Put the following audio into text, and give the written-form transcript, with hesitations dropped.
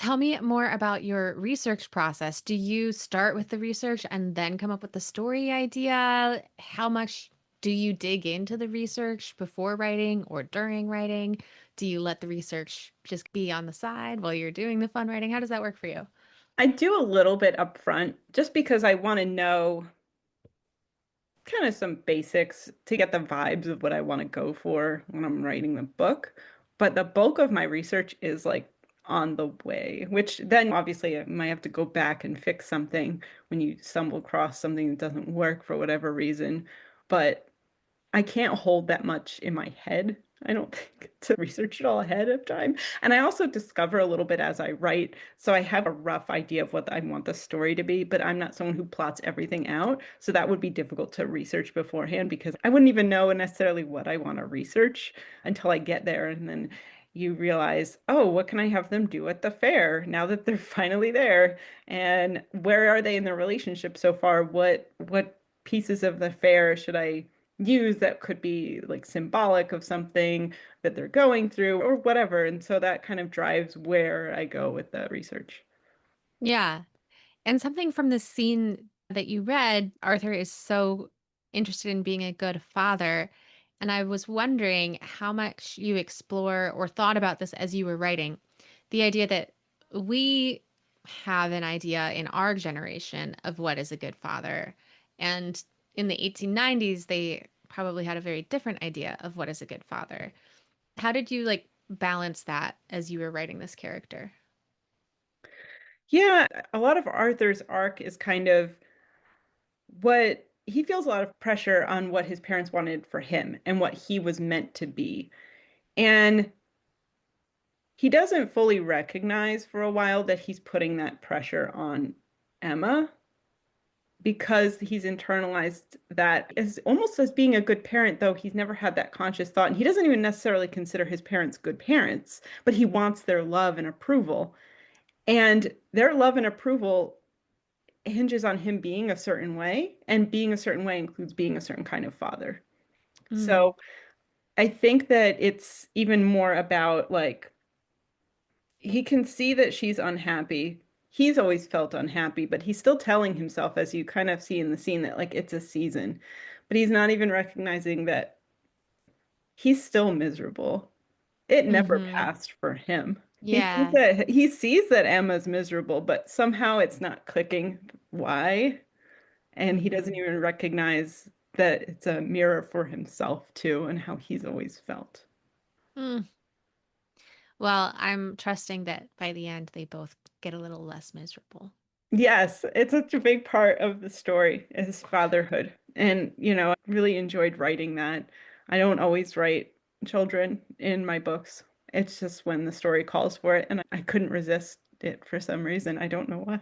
Tell me more about your research process. Do you start with the research and then come up with the story idea? How much do you dig into the research before writing or during writing? Do you let the research just be on the side while you're doing the fun writing? How does that work for you? I do a little bit up front just because I want to know kind of some basics to get the vibes of what I want to go for when I'm writing the book. But the bulk of my research is like on the way, which then obviously I might have to go back and fix something when you stumble across something that doesn't work for whatever reason. But I can't hold that much in my head, I don't think, to research it all ahead of time. And I also discover a little bit as I write. So I have a rough idea of what I want the story to be, but I'm not someone who plots everything out. So that would be difficult to research beforehand because I wouldn't even know necessarily what I want to research until I get there. And then you realize, oh, what can I have them do at the fair now that they're finally there? And where are they in their relationship so far? What pieces of the fair should I use that could be like symbolic of something that they're going through or whatever. And so that kind of drives where I go with the research. Yeah. And something from the scene that you read, Arthur is so interested in being a good father. And I was wondering how much you explore or thought about this as you were writing. The idea that we have an idea in our generation of what is a good father. And in the 1890s, they probably had a very different idea of what is a good father. How did you like balance that as you were writing this character? Yeah, a lot of Arthur's arc is kind of what he feels a lot of pressure on what his parents wanted for him and what he was meant to be. And he doesn't fully recognize for a while that he's putting that pressure on Emma because he's internalized that as almost as being a good parent, though he's never had that conscious thought. And he doesn't even necessarily consider his parents good parents, but he wants their love and approval. And their love and approval hinges on him being a certain way, and being a certain way includes being a certain kind of father. Mm, So I think that it's even more about like he can see that she's unhappy. He's always felt unhappy, but he's still telling himself, as you kind of see in the scene, that like it's a season. But he's not even recognizing that he's still miserable. It never hmm. passed for him. Yeah. He sees that Emma's miserable, but somehow it's not clicking why. And he doesn't Hmm. even recognize that it's a mirror for himself too, and how he's always felt. Mm. Well, I'm trusting that by the end they both get a little less miserable. Yes, it's such a big part of the story is fatherhood. And, I really enjoyed writing that. I don't always write children in my books. It's just when the story calls for it, and I couldn't resist it for some reason. I don't know why.